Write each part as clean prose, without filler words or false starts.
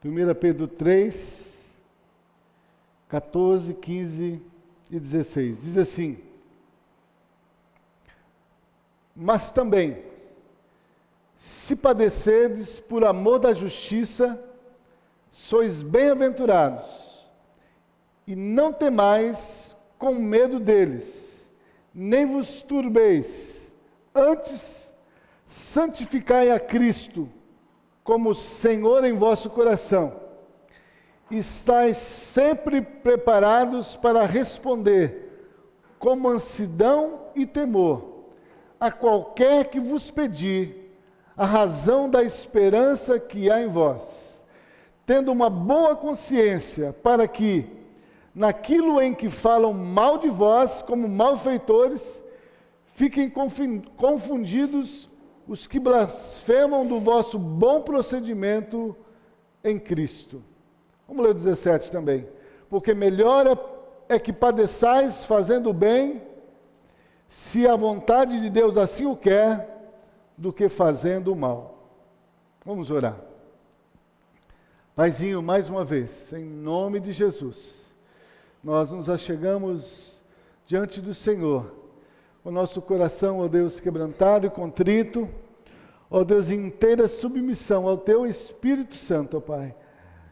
1 Pedro 3, 14, 15 e 16. Diz assim: mas também, se padecerdes por amor da justiça, sois bem-aventurados, e não temais com medo deles, nem vos turbeis, antes santificai a Cristo como Senhor em vosso coração. Estais sempre preparados para responder com mansidão e temor a qualquer que vos pedir a razão da esperança que há em vós, tendo uma boa consciência, para que, naquilo em que falam mal de vós, como malfeitores, fiquem confundidos os que blasfemam do vosso bom procedimento em Cristo. Vamos ler o 17 também. Porque melhor é que padeçais fazendo o bem, se a vontade de Deus assim o quer, do que fazendo o mal. Vamos orar. Paizinho, mais uma vez, em nome de Jesus, nós nos achegamos diante do Senhor, o nosso coração, ó Deus, quebrantado e contrito, ó Deus, em inteira submissão ao Teu Espírito Santo, ó Pai,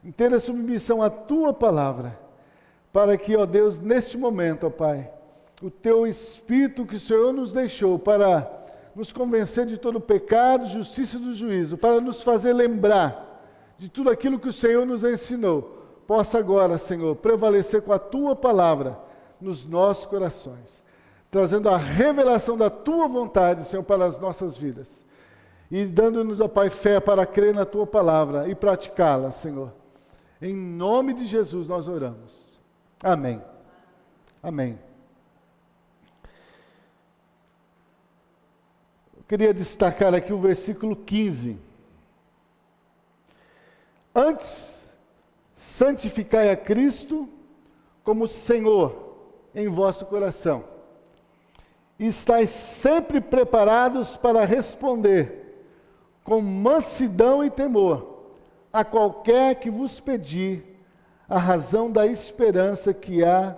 inteira submissão à Tua palavra, para que, ó Deus, neste momento, ó Pai, o Teu Espírito que o Senhor nos deixou para nos convencer de todo o pecado, justiça e do juízo, para nos fazer lembrar de tudo aquilo que o Senhor nos ensinou, possa agora, Senhor, prevalecer com a Tua palavra nos nossos corações, trazendo a revelação da Tua vontade, Senhor, para as nossas vidas, e dando-nos, ó Pai, fé para crer na Tua palavra e praticá-la, Senhor. Em nome de Jesus nós oramos. Amém. Amém. Eu queria destacar aqui o versículo 15. Antes, santificai a Cristo como Senhor em vosso coração. E estais sempre preparados para responder com mansidão e temor a qualquer que vos pedir a razão da esperança que há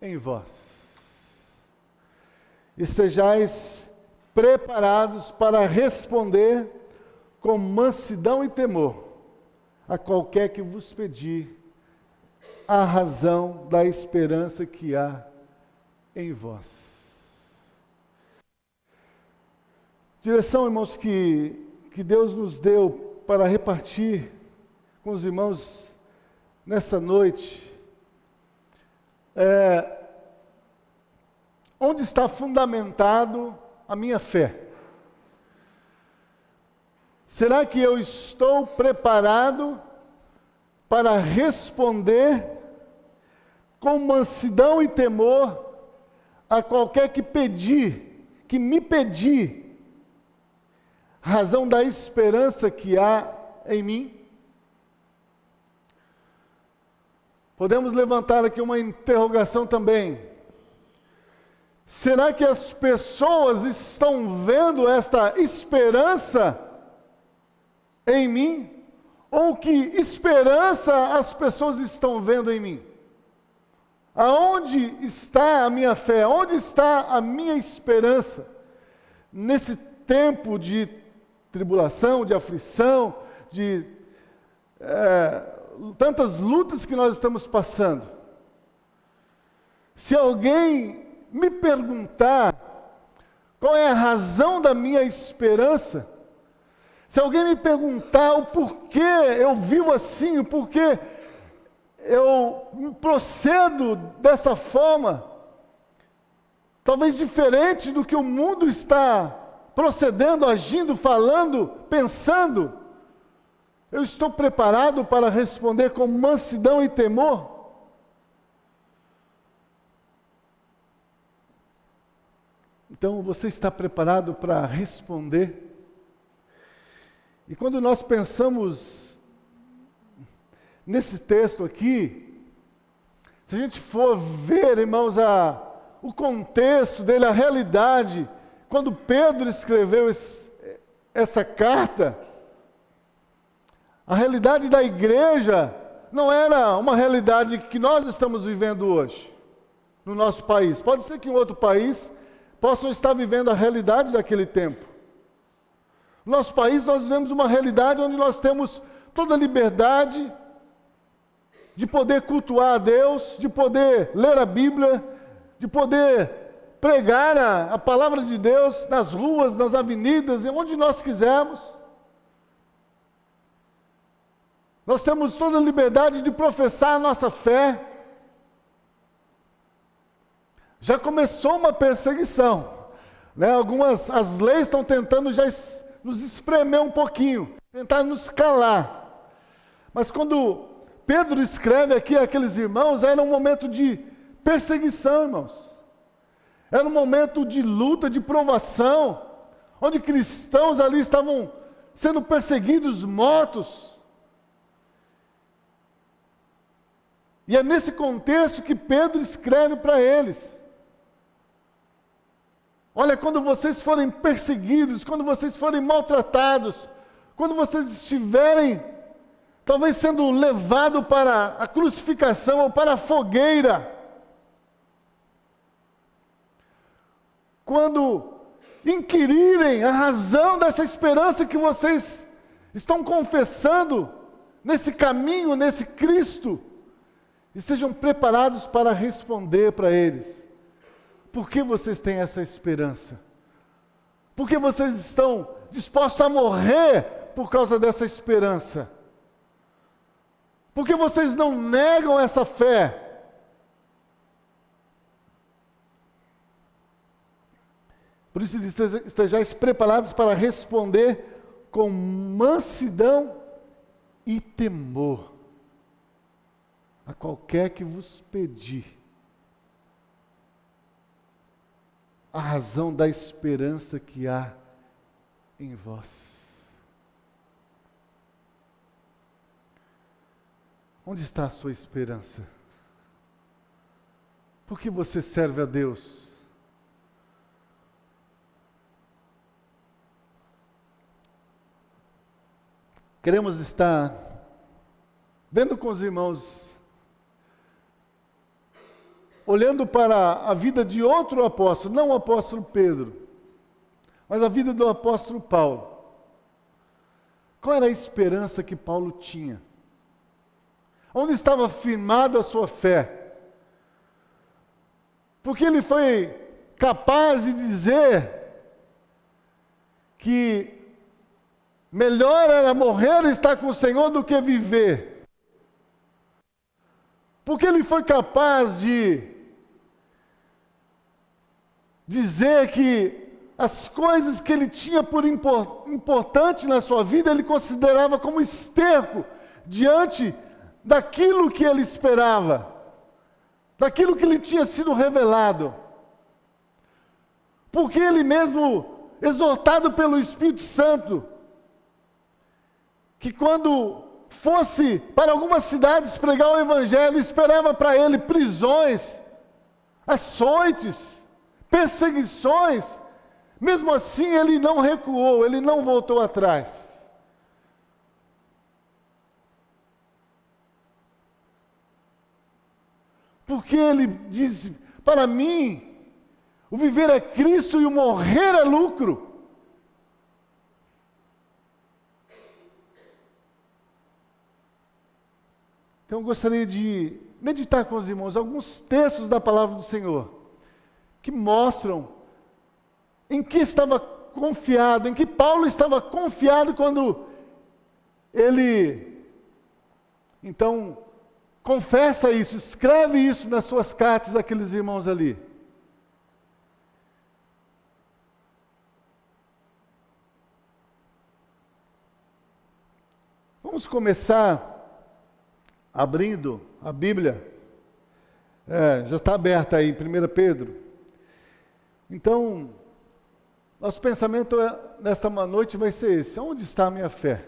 em vós. E sejais preparados para responder com mansidão e temor a qualquer que vos pedir a razão da esperança que há em vós. Direção, irmãos, que Deus nos deu para repartir com os irmãos nessa noite. Onde está fundamentado a minha fé? Será que eu estou preparado para responder com mansidão e temor a qualquer que me pedir razão da esperança que há em mim? Podemos levantar aqui uma interrogação também. Será que as pessoas estão vendo esta esperança em mim? Ou que esperança as pessoas estão vendo em mim? Aonde está a minha fé? Onde está a minha esperança? Nesse tempo de tribulação, de aflição, de tantas lutas que nós estamos passando. Se alguém me perguntar qual é a razão da minha esperança, se alguém me perguntar o porquê eu vivo assim, o porquê eu procedo dessa forma, talvez diferente do que o mundo está procedendo, agindo, falando, pensando, eu estou preparado para responder com mansidão e temor? Então, você está preparado para responder? E quando nós pensamos nesse texto aqui, se a gente for ver, irmãos, o contexto dele, a realidade, quando Pedro escreveu essa carta, A realidade da igreja não era uma realidade que nós estamos vivendo hoje, no nosso país. Pode ser que em outro país possam estar vivendo a realidade daquele tempo. No nosso país nós vivemos uma realidade onde nós temos toda a liberdade de poder cultuar a Deus, de poder ler a Bíblia, de poder pregar a palavra de Deus nas ruas, nas avenidas, onde nós quisermos. Nós temos toda a liberdade de professar a nossa fé. Já começou uma perseguição, né? As leis estão tentando já nos espremer um pouquinho, tentar nos calar. Mas quando Pedro escreve aqui àqueles irmãos, era um momento de perseguição, irmãos. Era um momento de luta, de provação, onde cristãos ali estavam sendo perseguidos, mortos. E é nesse contexto que Pedro escreve para eles. Olha, quando vocês forem perseguidos, quando vocês forem maltratados, quando vocês estiverem talvez sendo levados para a crucificação ou para a fogueira, quando inquirirem a razão dessa esperança que vocês estão confessando nesse caminho, nesse Cristo, estejam preparados para responder para eles. Por que vocês têm essa esperança? Por que vocês estão dispostos a morrer por causa dessa esperança? Por que vocês não negam essa fé? Por isso, estejais preparados para responder com mansidão e temor a qualquer que vos pedir a razão da esperança que há em vós. Onde está a sua esperança? Por que você serve a Deus? Queremos estar vendo com os irmãos, olhando para a vida de outro apóstolo, não o apóstolo Pedro, mas a vida do apóstolo Paulo. Qual era a esperança que Paulo tinha? Onde estava firmada a sua fé? Porque ele foi capaz de dizer que melhor era morrer e estar com o Senhor do que viver. Porque ele foi capaz de dizer que as coisas que ele tinha por importante na sua vida, ele considerava como esterco diante daquilo que ele esperava, daquilo que lhe tinha sido revelado. Porque ele mesmo, exortado pelo Espírito Santo, que quando fosse para algumas cidades pregar o Evangelho, esperava para ele prisões, açoites, perseguições. Mesmo assim, ele não recuou, ele não voltou atrás. Porque ele diz, para mim, o viver é Cristo e o morrer é lucro. Então eu gostaria de meditar com os irmãos alguns textos da palavra do Senhor, que mostram em que estava confiado, em que Paulo estava confiado quando ele, então, confessa isso, escreve isso nas suas cartas àqueles irmãos ali. Vamos começar abrindo a Bíblia. Já está aberta aí, 1 Pedro. Então, nosso pensamento nesta noite vai ser esse: onde está a minha fé?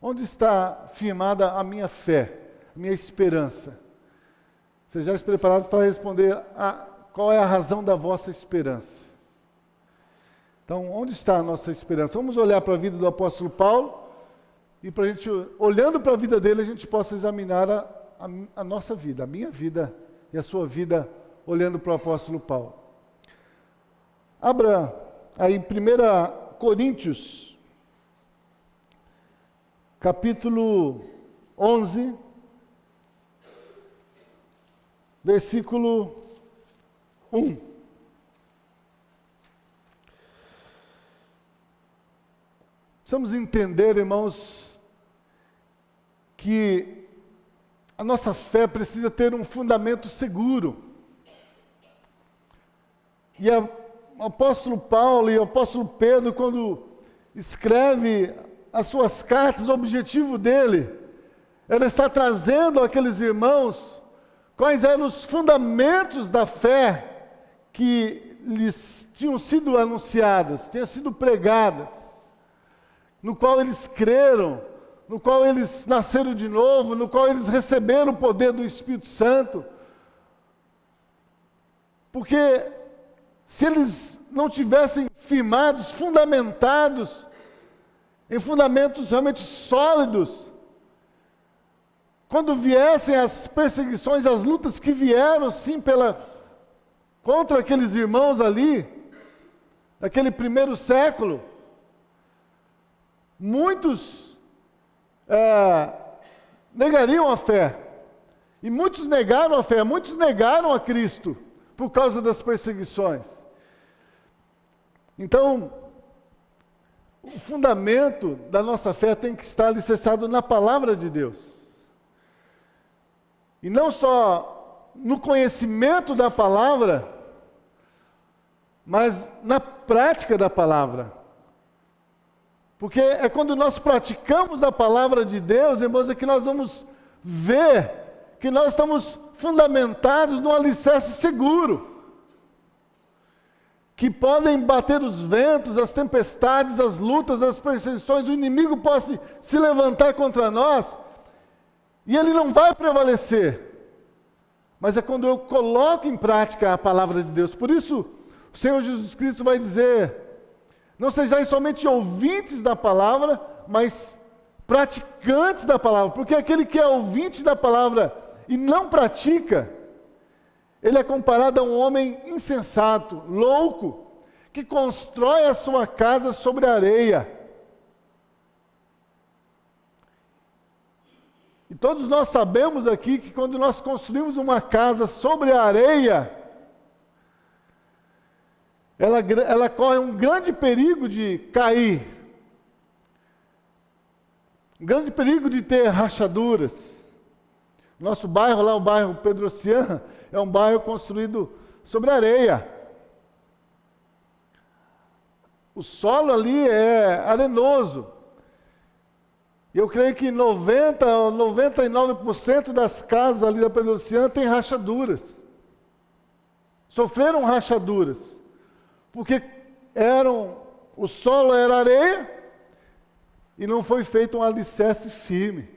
Onde está firmada a minha fé? Minha esperança? Sejais preparados para responder qual é a razão da vossa esperança. Então, onde está a nossa esperança? Vamos olhar para a vida do apóstolo Paulo, e para a gente, olhando para a vida dele, a gente possa examinar a nossa vida, a minha vida e a sua vida, olhando para o apóstolo Paulo. Abra aí 1 Coríntios, capítulo 11, versículo 1. Precisamos entender, irmãos, que a nossa fé precisa ter um fundamento seguro. E o apóstolo Paulo e o apóstolo Pedro, quando escreve as suas cartas, o objetivo dele era estar trazendo àqueles irmãos quais eram os fundamentos da fé que lhes tinham sido anunciadas, tinham sido pregadas, no qual eles creram, no qual eles nasceram de novo, no qual eles receberam o poder do Espírito Santo. Porque se eles não tivessem firmados, fundamentados, em fundamentos realmente sólidos, quando viessem as perseguições, as lutas que vieram, sim, contra aqueles irmãos ali, naquele primeiro século, muitos negariam a fé. E muitos negaram a fé, muitos negaram a Cristo por causa das perseguições. Então, o fundamento da nossa fé tem que estar alicerçado na palavra de Deus. E não só no conhecimento da palavra, mas na prática da palavra. Porque é quando nós praticamos a palavra de Deus, irmãos, é que nós vamos ver que nós estamos fundamentados num alicerce seguro, que podem bater os ventos, as tempestades, as lutas, as perseguições, o inimigo pode se levantar contra nós, e ele não vai prevalecer. Mas é quando eu coloco em prática a palavra de Deus. Por isso, o Senhor Jesus Cristo vai dizer: não sejais somente ouvintes da palavra, mas praticantes da palavra. Porque aquele que é ouvinte da palavra e não pratica, ele é comparado a um homem insensato, louco, que constrói a sua casa sobre a areia. E todos nós sabemos aqui que quando nós construímos uma casa sobre a areia, ela corre um grande perigo de cair, um grande perigo de ter rachaduras. Nosso bairro lá, o bairro Pedro Ocean, é um bairro construído sobre areia. O solo ali é arenoso. E eu creio que 90% ou 99% das casas ali da Pedro Ocean tem rachaduras. Sofreram rachaduras. Porque o solo era areia e não foi feito um alicerce firme.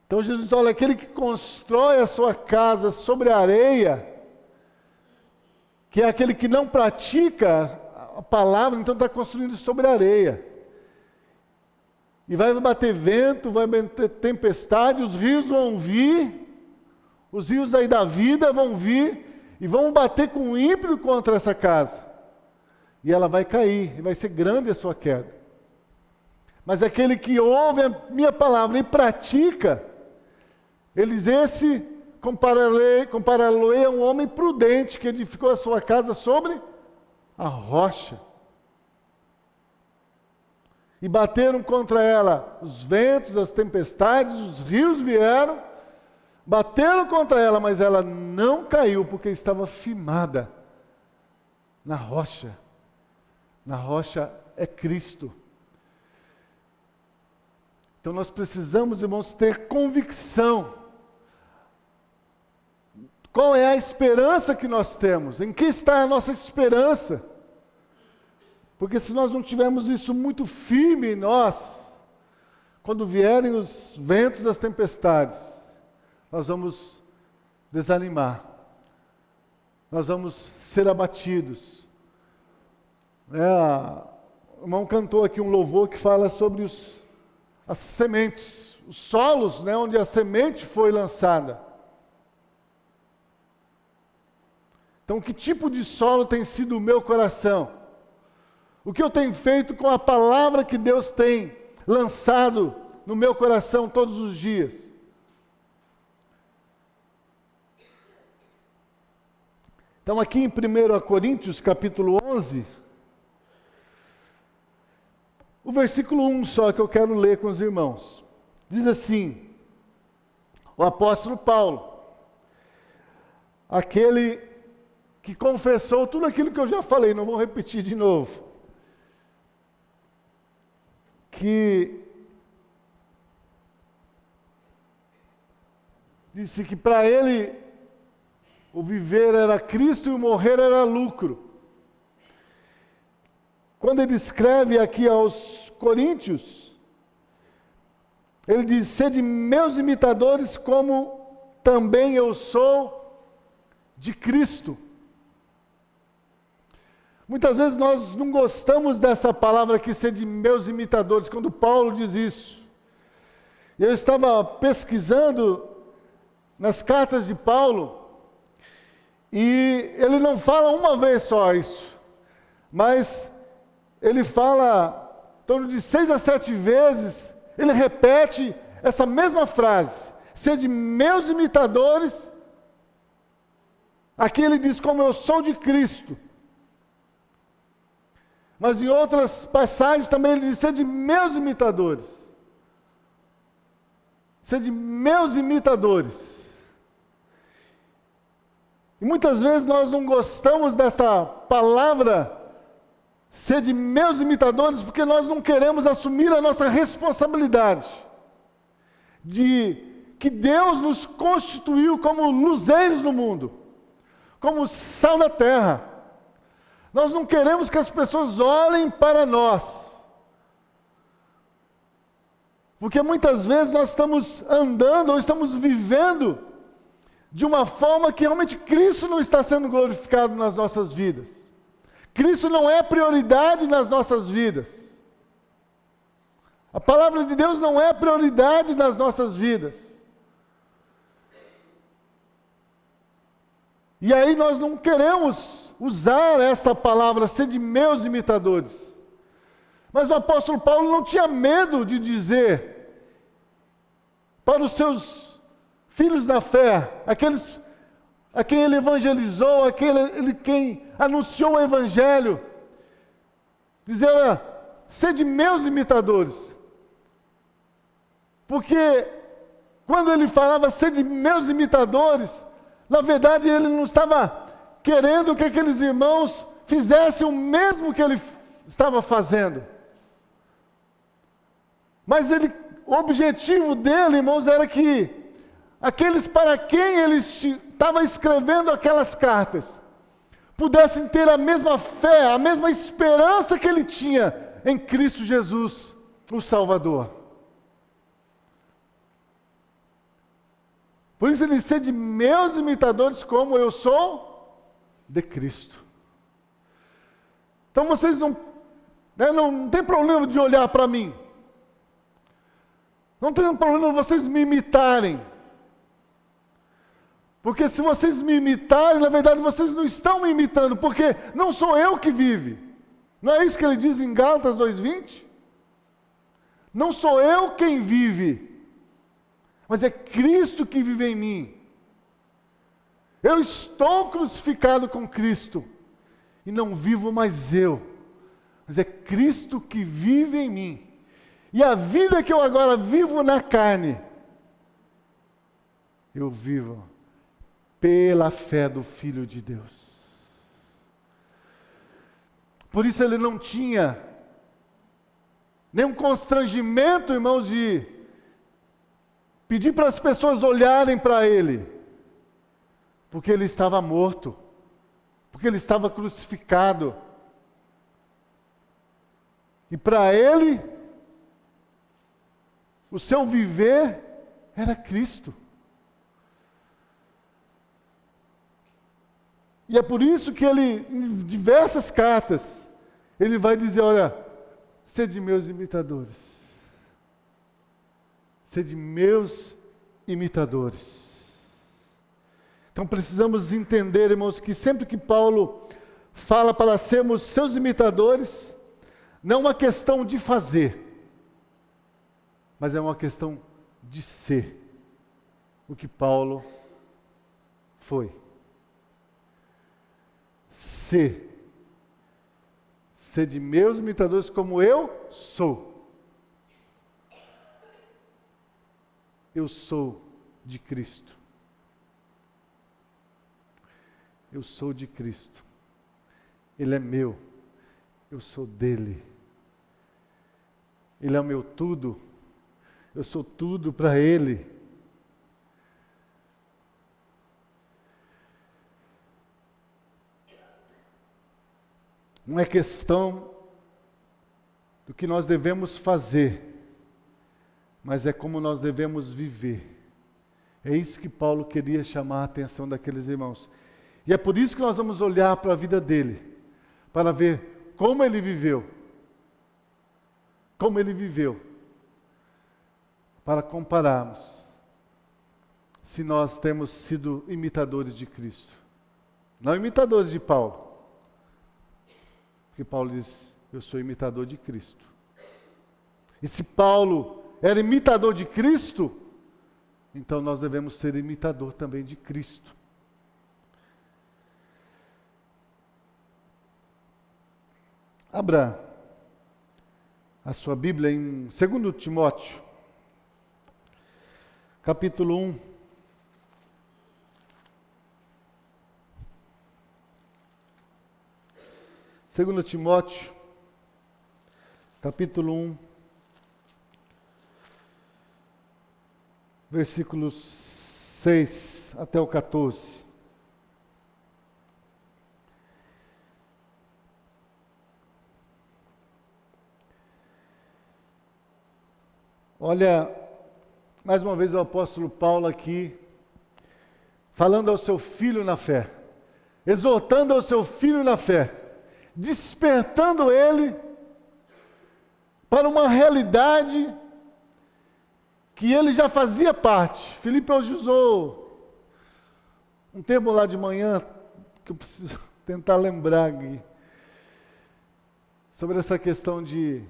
Então Jesus olha, aquele que constrói a sua casa sobre a areia, que é aquele que não pratica a palavra, então está construindo sobre a areia. E vai bater vento, vai bater tempestade, os rios vão vir, os rios aí da vida vão vir, e vão bater com ímpeto contra essa casa. E ela vai cair, e vai ser grande a sua queda. Mas aquele que ouve a minha palavra e pratica, esse compará-lo-ei a um homem prudente que edificou a sua casa sobre a rocha. E bateram contra ela os ventos, as tempestades, os rios vieram, bateram contra ela, mas ela não caiu, porque estava firmada na rocha. Na rocha é Cristo. Então nós precisamos, irmãos, ter convicção. Qual é a esperança que nós temos? Em que está a nossa esperança? Porque se nós não tivermos isso muito firme em nós, quando vierem os ventos, as tempestades, nós vamos desanimar. Nós vamos ser abatidos. o irmão cantou aqui um louvor que fala sobre as sementes, os solos, né, onde a semente foi lançada. Então, que tipo de solo tem sido o meu coração? O que eu tenho feito com a palavra que Deus tem lançado no meu coração todos os dias? Então, aqui em 1 Coríntios, capítulo 11, o versículo 1 só que eu quero ler com os irmãos. Diz assim, o apóstolo Paulo, aquele que confessou tudo aquilo que eu já falei, não vou repetir de novo, que disse que para ele o viver era Cristo e o morrer era lucro. Quando ele escreve aqui aos Coríntios, ele diz, sede meus imitadores como também eu sou de Cristo. Muitas vezes nós não gostamos dessa palavra aqui, ser de meus imitadores, quando Paulo diz isso. Eu estava pesquisando nas cartas de Paulo, e ele não fala uma vez só isso, mas ele fala, em torno de 6 a 7 vezes, ele repete essa mesma frase, ser de meus imitadores. Aqui ele diz, como eu sou de Cristo. Mas em outras passagens também ele diz, ser de meus imitadores. Ser de meus imitadores. E muitas vezes nós não gostamos dessa palavra, ser de meus imitadores, porque nós não queremos assumir a nossa responsabilidade de que Deus nos constituiu como luzeiros no mundo, como sal da terra. Nós não queremos que as pessoas olhem para nós, porque muitas vezes nós estamos andando ou estamos vivendo de uma forma que realmente Cristo não está sendo glorificado nas nossas vidas. Cristo não é prioridade nas nossas vidas. A palavra de Deus não é prioridade nas nossas vidas. E aí nós não queremos usar essa palavra, ser de meus imitadores. Mas o apóstolo Paulo não tinha medo de dizer para os seus filhos da fé, aqueles a quem ele evangelizou, quem anunciou o evangelho, dizer, olha, sede meus imitadores. Porque quando ele falava sede meus imitadores, na verdade ele não estava querendo que aqueles irmãos fizessem o mesmo que ele estava fazendo. Mas o objetivo dele, irmãos, era que aqueles para quem ele estava escrevendo aquelas cartas pudessem ter a mesma fé, a mesma esperança que ele tinha em Cristo Jesus, o Salvador. Por isso ele diz, sede meus imitadores como eu sou de Cristo. Então vocês não tem problema de olhar para mim. Não tem problema vocês me imitarem. Porque se vocês me imitarem, na verdade vocês não estão me imitando, porque não sou eu que vive. Não é isso que ele diz em Gálatas 2:20? Não sou eu quem vive, mas é Cristo que vive em mim. Eu estou crucificado com Cristo, e não vivo mais eu, mas é Cristo que vive em mim. E a vida que eu agora vivo na carne, eu vivo pela fé do Filho de Deus. Por isso ele não tinha nenhum constrangimento, irmãos, de pedir para as pessoas olharem para ele, porque ele estava morto, porque ele estava crucificado. E para ele, o seu viver era Cristo. E é por isso que ele, em diversas cartas, ele vai dizer, olha, sede meus imitadores. Sede meus imitadores. Então precisamos entender, irmãos, que sempre que Paulo fala para sermos seus imitadores, não é uma questão de fazer, mas é uma questão de ser o que Paulo foi. Ser de meus imitadores como eu sou. Eu sou de Cristo. Eu sou de Cristo. Ele é meu. Eu sou dele. Ele é o meu tudo. Eu sou tudo para Ele. Não é questão do que nós devemos fazer, mas é como nós devemos viver. É isso que Paulo queria chamar a atenção daqueles irmãos. E é por isso que nós vamos olhar para a vida dele, para ver como ele viveu. Como ele viveu. Para compararmos se nós temos sido imitadores de Cristo. Não imitadores de Paulo. Porque Paulo diz, eu sou imitador de Cristo. E se Paulo era imitador de Cristo, então nós devemos ser imitador também de Cristo. Abra a sua Bíblia em 2 Timóteo, capítulo 1. Segundo Timóteo, capítulo 1, versículos 6 até o 14. Olha, mais uma vez o apóstolo Paulo aqui, falando ao seu filho na fé, exortando ao seu filho na fé, despertando ele para uma realidade que ele já fazia parte. Filipe hoje usou um termo lá de manhã, que eu preciso tentar lembrar aqui, sobre essa questão de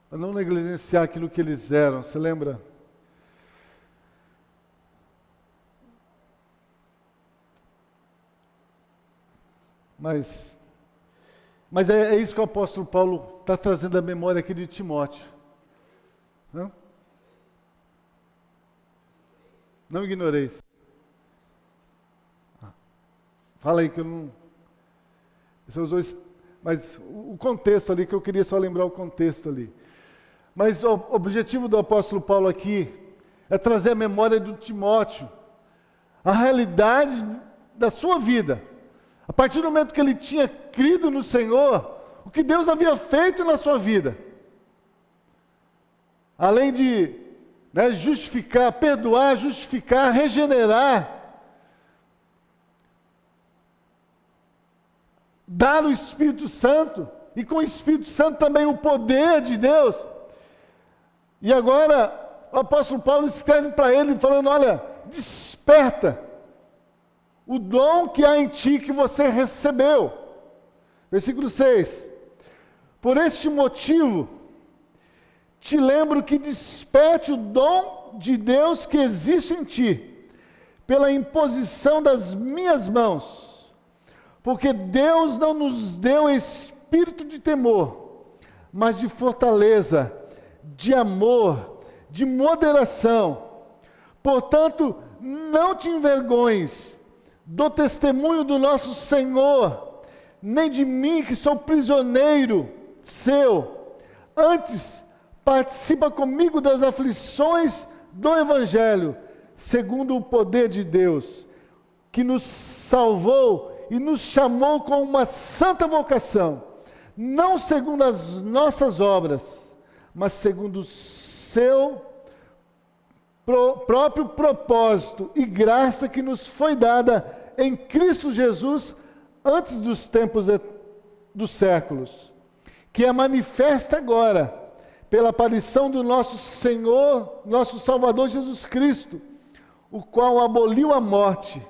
para não negligenciar aquilo que eles eram. Você lembra? Mas é isso que o apóstolo Paulo está trazendo à memória aqui de Timóteo. Não ignoreis. Fala aí que eu não... Você usou isso, mas o contexto ali, que eu queria só lembrar o contexto ali. Mas o objetivo do apóstolo Paulo aqui é trazer à memória do Timóteo a realidade da sua vida. A partir do momento que ele tinha crido no Senhor, o que Deus havia feito na sua vida. Além de justificar, perdoar, justificar, regenerar, dar o Espírito Santo, e com o Espírito Santo também o poder de Deus. E agora o apóstolo Paulo escreve para ele falando, olha, desperta o dom que há em ti que você recebeu. Versículo 6. Por este motivo, te lembro que desperte o dom de Deus que existe em ti, pela imposição das minhas mãos. Porque Deus não nos deu espírito de temor, mas de fortaleza, de amor, de moderação. Portanto, não te envergonhes do testemunho do nosso Senhor, nem de mim que sou prisioneiro seu. Antes, participa comigo das aflições do Evangelho, segundo o poder de Deus, que nos salvou e nos chamou com uma santa vocação, não segundo as nossas obras, mas segundo o seu próprio propósito e graça que nos foi dada em Cristo Jesus antes dos tempos dos séculos, que é manifesta agora pela aparição do nosso Senhor, nosso Salvador Jesus Cristo, o qual aboliu a morte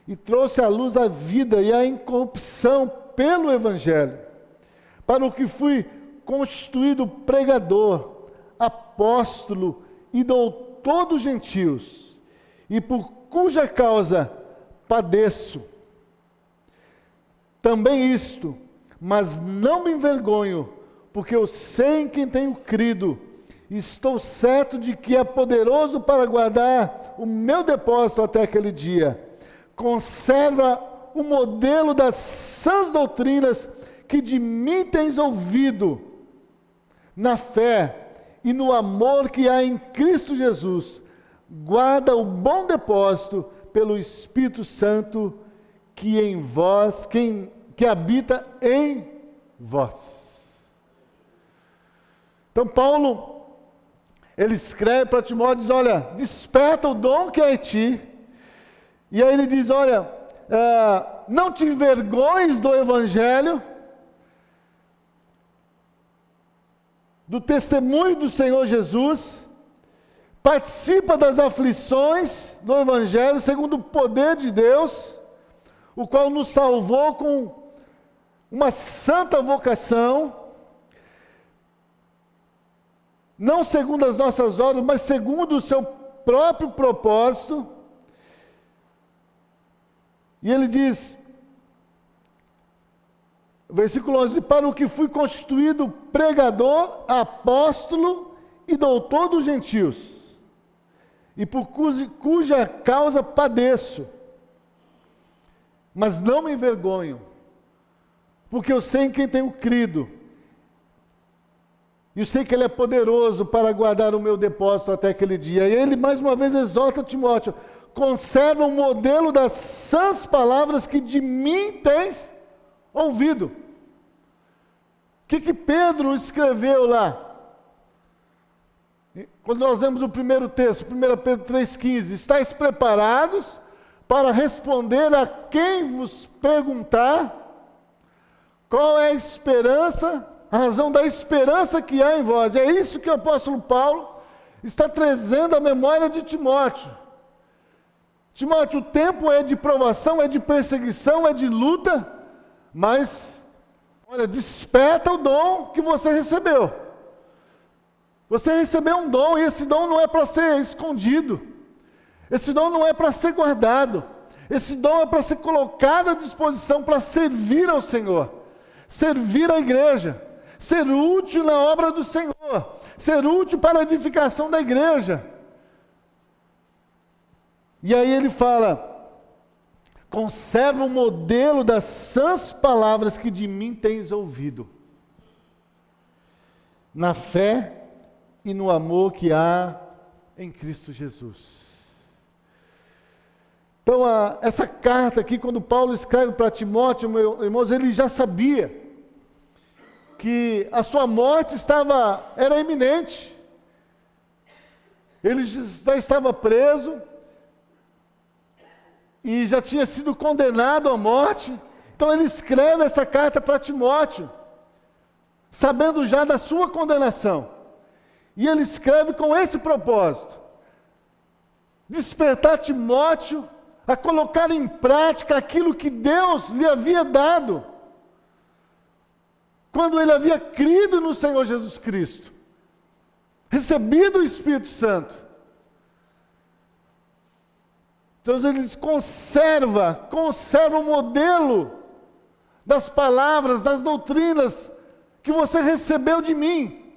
e trouxe à luz a vida e a incorrupção pelo Evangelho, para o que fui constituído pregador, apóstolo e doutor dos gentios, e por cuja causa padeço. Também isto, mas não me envergonho, porque eu sei em quem tenho crido, e estou certo de que é poderoso para guardar o meu depósito até aquele dia. Conserva o modelo das sãs doutrinas que de mim tens ouvido, na fé e no amor que há em Cristo Jesus. Guarda o bom depósito pelo Espírito Santo que em vós, que habita em vós. Então Paulo, ele escreve para Timóteo, diz, olha, desperta o dom que é em ti. E aí ele diz, olha, não te envergonhes do Evangelho, do testemunho do Senhor Jesus, participa das aflições do Evangelho, segundo o poder de Deus, o qual nos salvou com uma santa vocação, não segundo as nossas obras, mas segundo o seu próprio propósito. E ele diz, versículo 11, para o que fui constituído pregador, apóstolo e doutor dos gentios, e por cuja causa padeço, mas não me envergonho, porque eu sei em quem tenho crido, e eu sei que Ele é poderoso para guardar o meu depósito até aquele dia. E ele mais uma vez exorta Timóteo, conserva o modelo das sãs palavras que de mim tens ouvido. O que Pedro escreveu lá? Quando nós lemos o primeiro texto, 1 Pedro 3,15, estáis preparados para responder a quem vos perguntar qual é a esperança, a razão da esperança que há em vós. É isso que o apóstolo Paulo está trazendo à memória de Timóteo. Timóteo, o tempo é de provação, é de perseguição, é de luta, mas, olha, desperta o dom que você recebeu. Você recebeu um dom, e esse dom não é para ser escondido. Esse dom não é para ser guardado. Esse dom é para ser colocado à disposição para servir ao Senhor, servir à igreja, ser útil na obra do Senhor, ser útil para a edificação da igreja. E aí ele fala, conserva o modelo das sãs palavras que de mim tens ouvido, na fé e no amor que há em Cristo Jesus. Então, essa carta aqui, quando Paulo escreve para Timóteo, meus irmãos, ele já sabia que a sua morte era iminente. Ele já estava preso e já tinha sido condenado à morte. Então ele escreve essa carta para Timóteo, sabendo já da sua condenação. E ele escreve com esse propósito: despertar Timóteo a colocar em prática aquilo que Deus lhe havia dado, quando ele havia crido no Senhor Jesus Cristo, recebido o Espírito Santo. Então ele diz, conserva o modelo das palavras, das doutrinas que você recebeu de mim.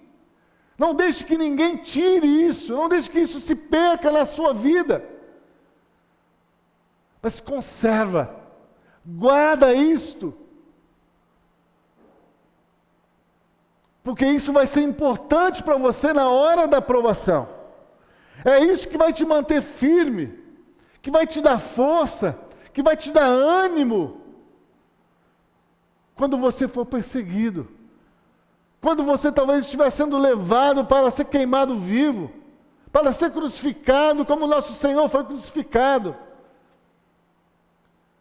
Não deixe que ninguém tire isso, não deixe que isso se perca na sua vida. Mas conserva, guarda isto, porque isso vai ser importante para você na hora da provação. É isso que vai te manter firme, que vai te dar força, que vai te dar ânimo, quando você for perseguido, quando você talvez estiver sendo levado para ser queimado vivo, para ser crucificado, como o nosso Senhor foi crucificado.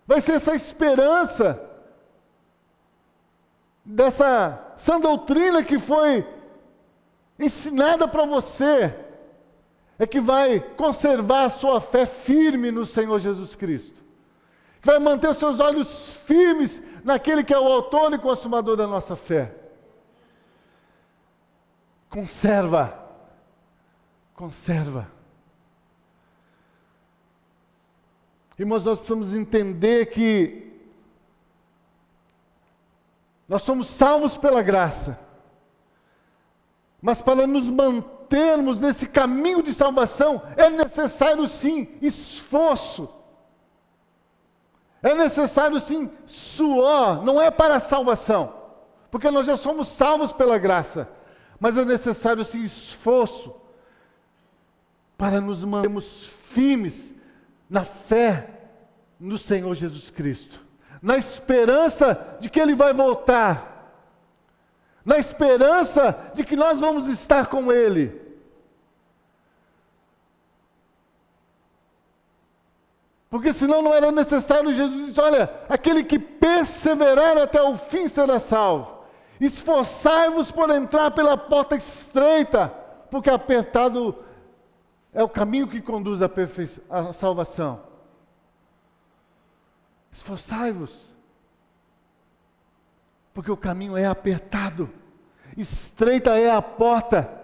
Vai ser essa esperança dessa sã doutrina que foi ensinada para você, é que vai conservar a sua fé firme no Senhor Jesus Cristo. Que vai manter os seus olhos firmes naquele que é o autor e consumador da nossa fé. Conserva. Irmãos, nós precisamos entender que nós somos salvos pela graça. Mas para nos mantermos nesse caminho de salvação, é necessário sim esforço. É necessário sim suor, não é para a salvação, porque nós já somos salvos pela graça, mas é necessário sim esforço para nos mantermos firmes na fé no Senhor Jesus Cristo, na esperança de que Ele vai voltar, na esperança de que nós vamos estar com Ele. Porque senão não era necessário. Jesus disse: olha, aquele que perseverar até o fim será salvo. Esforçai-vos por entrar pela porta estreita, porque apertado é o caminho que conduz à salvação. Esforçai-vos, porque o caminho é apertado, estreita é a porta.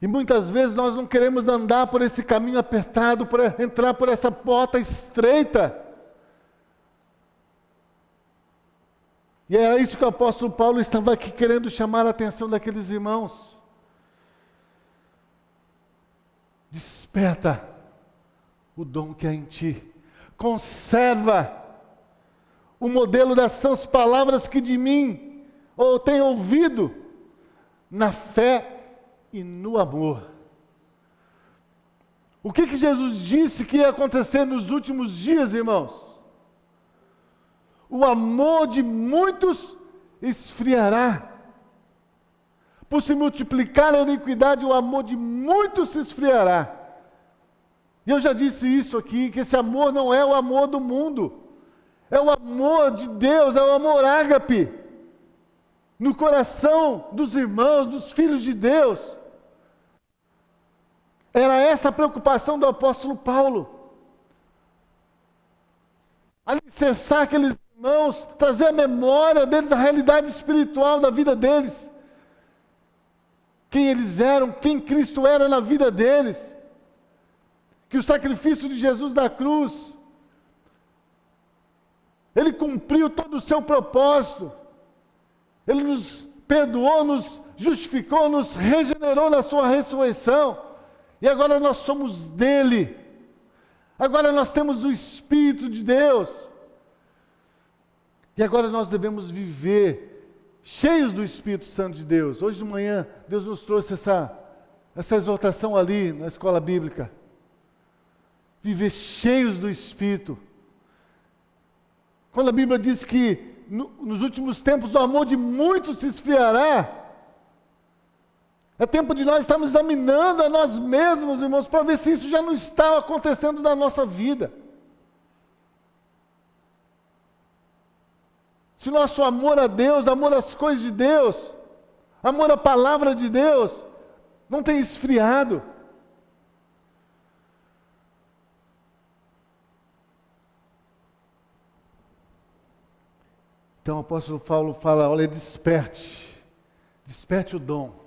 E muitas vezes nós não queremos andar por esse caminho apertado, para entrar por essa porta estreita. E era isso que o apóstolo Paulo estava aqui querendo chamar a atenção daqueles irmãos. Desperta o dom que há em ti. Conserva o modelo das sãs palavras que de mim ou tem ouvido na fé e no amor. O que Jesus disse que ia acontecer nos últimos dias, irmãos? O amor de muitos esfriará. Por se multiplicar a iniquidade, o amor de muitos se esfriará. E eu já disse isso aqui, que esse amor não é o amor do mundo. É o amor de Deus, é o amor ágape. No coração dos irmãos, dos filhos de Deus. Era essa a preocupação do apóstolo Paulo. Alicerçar aqueles irmãos, trazer a memória deles, a realidade espiritual da vida deles. Quem eles eram, quem Cristo era na vida deles. Que o sacrifício de Jesus da cruz, Ele cumpriu todo o seu propósito. Ele nos perdoou, nos justificou, nos regenerou na sua ressurreição. E agora nós somos dele. Agora nós temos o Espírito de Deus. E agora nós devemos viver cheios do Espírito Santo de Deus. Hoje de manhã, Deus nos trouxe essa exortação ali na escola bíblica. Viver cheios do Espírito. Quando a Bíblia diz que nos últimos tempos o amor de muitos se esfriará, é tempo de nós estarmos examinando a nós mesmos, irmãos, para ver se isso já não está acontecendo na nossa vida. Se nosso amor a Deus, amor às coisas de Deus, amor à palavra de Deus, não tem esfriado. Então o apóstolo Paulo fala: olha, desperte o dom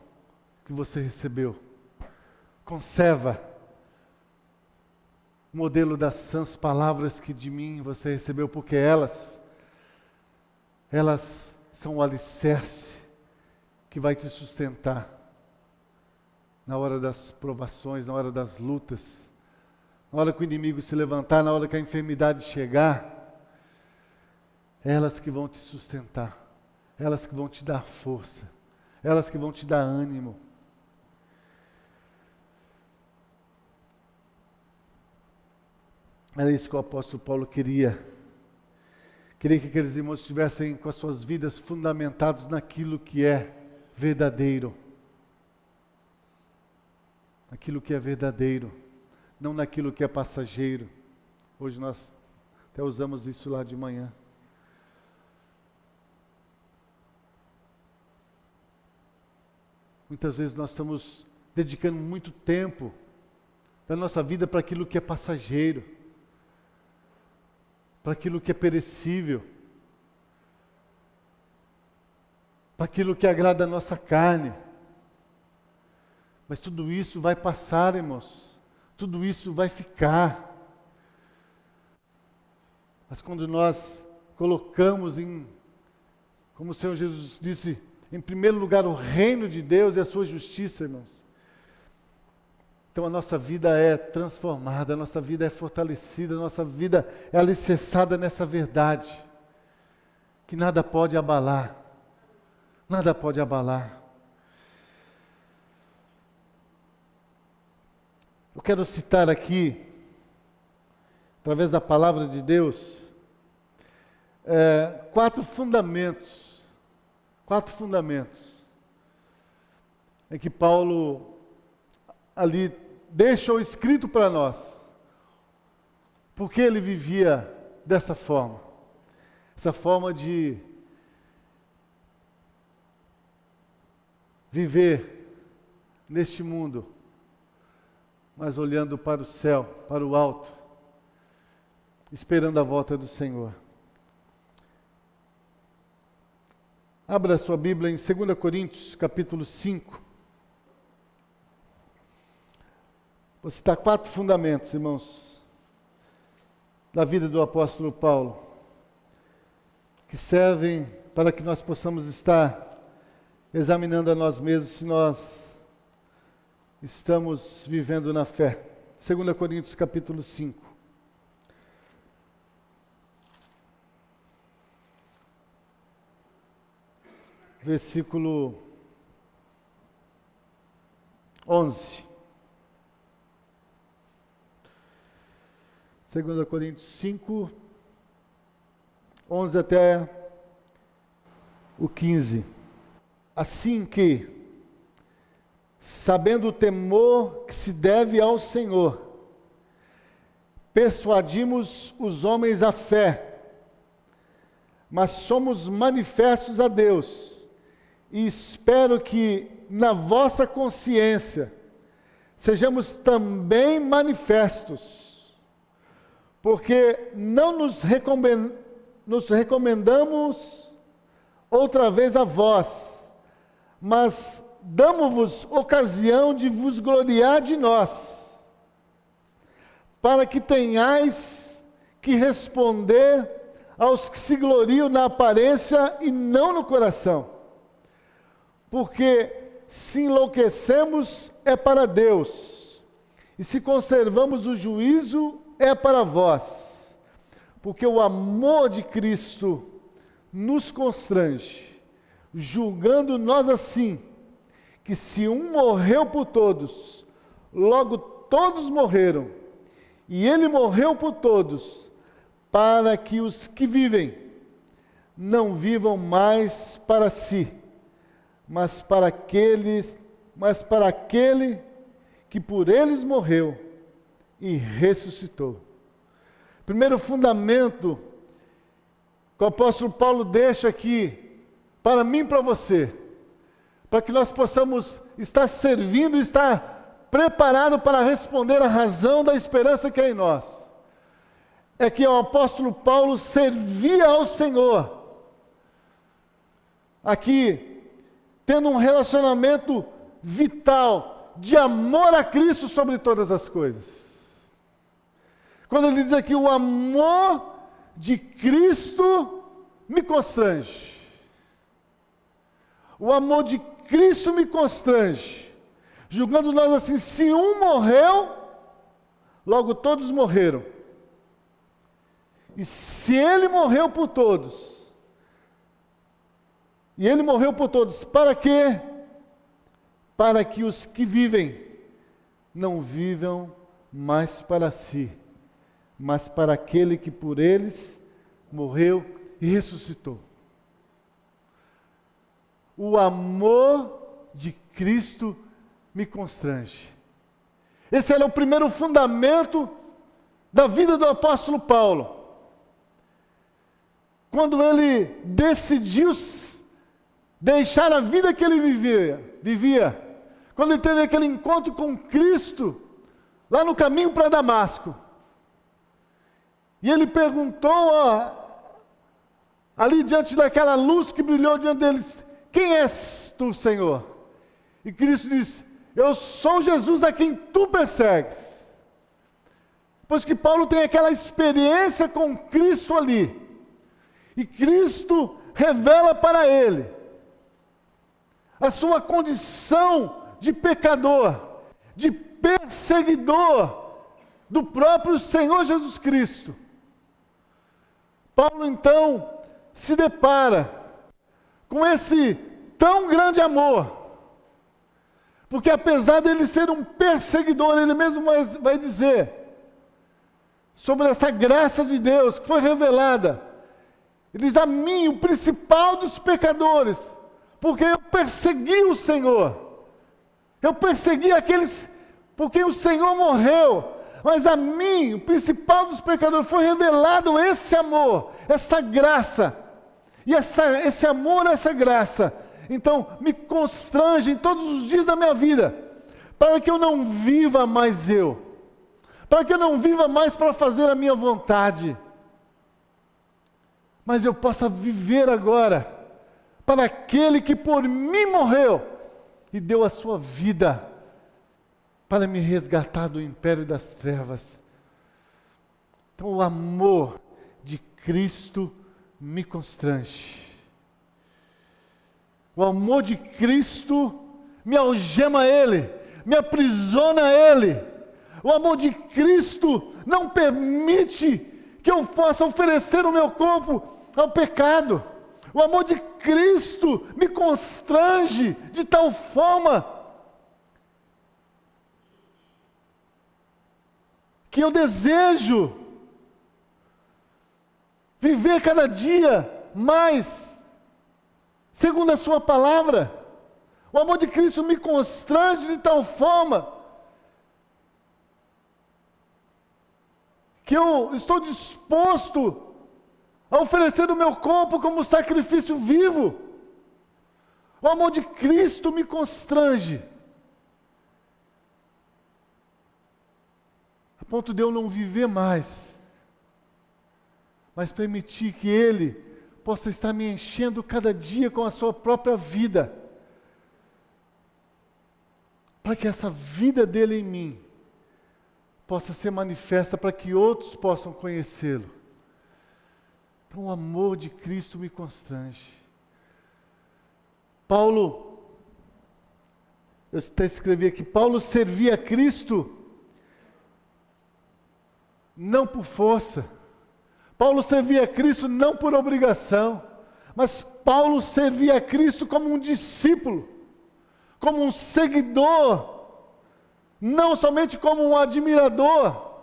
que você recebeu. Conserva o modelo das sãs palavras que de mim você recebeu, porque elas são o alicerce que vai te sustentar na hora das provações, na hora das lutas, na hora que o inimigo se levantar, na hora que a enfermidade chegar. Elas que vão te sustentar, elas que vão te dar força, elas que vão te dar ânimo. Era isso que o apóstolo Paulo queria. Queria que aqueles irmãos estivessem com as suas vidas fundamentados naquilo que é verdadeiro. Naquilo que é verdadeiro. não naquilo que é passageiro. Hoje nós até usamos isso lá de manhã. Muitas vezes nós estamos dedicando muito tempo da nossa vida para aquilo que é passageiro, para aquilo que é perecível, para aquilo que agrada a nossa carne. Mas tudo isso vai passar, irmãos. Tudo isso vai ficar. Mas quando nós colocamos como o Senhor Jesus disse, em primeiro lugar o reino de Deus e a sua justiça, irmãos, então a nossa vida é transformada, a nossa vida é fortalecida, a nossa vida é alicerçada nessa verdade, que nada pode abalar, nada pode abalar. Eu quero citar aqui, através da palavra de Deus, 4 fundamentos em que Paulo ali deixou escrito para nós, porque ele vivia dessa forma, essa forma de viver neste mundo, mas olhando para o céu, para o alto, esperando a volta do Senhor. Abra sua Bíblia em 2 Coríntios, capítulo 5. Vou citar 4 fundamentos, irmãos, da vida do apóstolo Paulo, que servem para que nós possamos estar examinando a nós mesmos se nós estamos vivendo na fé. 2 Coríntios, capítulo 5. Versículo 11. 2 Coríntios 5, 11 até o 15. Assim que, sabendo o temor que se deve ao Senhor, persuadimos os homens à fé, mas somos manifestos a Deus, e espero que na vossa consciência sejamos também manifestos, porque não nos recomendamos outra vez a vós, mas damos-vos ocasião de vos gloriar de nós, para que tenhais que responder aos que se gloriam na aparência e não no coração. Porque se enlouquecemos é para Deus, e se conservamos o juízo é para vós, porque o amor de Cristo nos constrange, julgando nós assim, que se um morreu por todos, logo todos morreram, e ele morreu por todos, para que os que vivem não vivam mais para si, mas para aquele que por eles morreu e ressuscitou. Primeiro fundamento que o apóstolo Paulo deixa aqui, para mim e para você, para que nós possamos estar servindo, estar preparado para responder à razão da esperança que é em nós, é que o apóstolo Paulo servia ao Senhor, aqui, tendo um relacionamento vital, de amor a Cristo sobre todas as coisas. Quando ele diz aqui, o amor de Cristo me constrange. O amor de Cristo me constrange. Julgando nós assim, se um morreu, logo todos morreram. E se ele morreu por todos, e ele morreu por todos, para quê? Para que os que vivem não vivam mais para si, mas para aquele que por eles morreu e ressuscitou. O amor de Cristo me constrange. Esse era o primeiro fundamento da vida do apóstolo Paulo. Quando ele decidiu deixar a vida que ele vivia, quando ele teve aquele encontro com Cristo, lá no caminho para Damasco. E ele perguntou, ali diante daquela luz que brilhou diante deles, quem és tu, Senhor? E Cristo disse, eu sou Jesus a quem tu persegues. Pois que Paulo tem aquela experiência com Cristo ali. E Cristo revela para ele a sua condição de pecador, de perseguidor do próprio Senhor Jesus Cristo. Paulo então se depara com esse tão grande amor, porque apesar dele ser um perseguidor, ele mesmo vai dizer sobre essa graça de Deus que foi revelada. Ele diz, a mim, o principal dos pecadores, porque eu persegui o Senhor. Eu persegui aqueles por quem o Senhor morreu. Mas a mim, o principal dos pecadores, foi revelado esse amor, essa graça. E esse amor, essa graça, então me constrange em todos os dias da minha vida, para que eu não viva mais eu. Para que eu não viva mais para fazer a minha vontade. Mas eu possa viver agora para aquele que por mim morreu e deu a sua vida para me resgatar do império das trevas. Então o amor de Cristo me constrange. O amor de Cristo me algema a Ele, me aprisiona a Ele. O amor de Cristo não permite que eu possa oferecer o meu corpo ao pecado. O amor de Cristo me constrange de tal forma que eu desejo viver cada dia mais segundo a sua palavra. O amor de Cristo me constrange de tal forma que eu estou disposto a oferecer o meu corpo como sacrifício vivo. O amor de Cristo me constrange, a ponto de eu não viver mais, mas permitir que Ele possa estar me enchendo cada dia com a sua própria vida, para que essa vida dele em mim possa ser manifesta, para que outros possam conhecê-lo. Então o amor de Cristo me constrange. Paulo, eu até escrevi aqui, Paulo servia a Cristo não por força. Paulo servia a Cristo não por obrigação, mas Paulo servia a Cristo como um discípulo, como um seguidor, não somente como um admirador.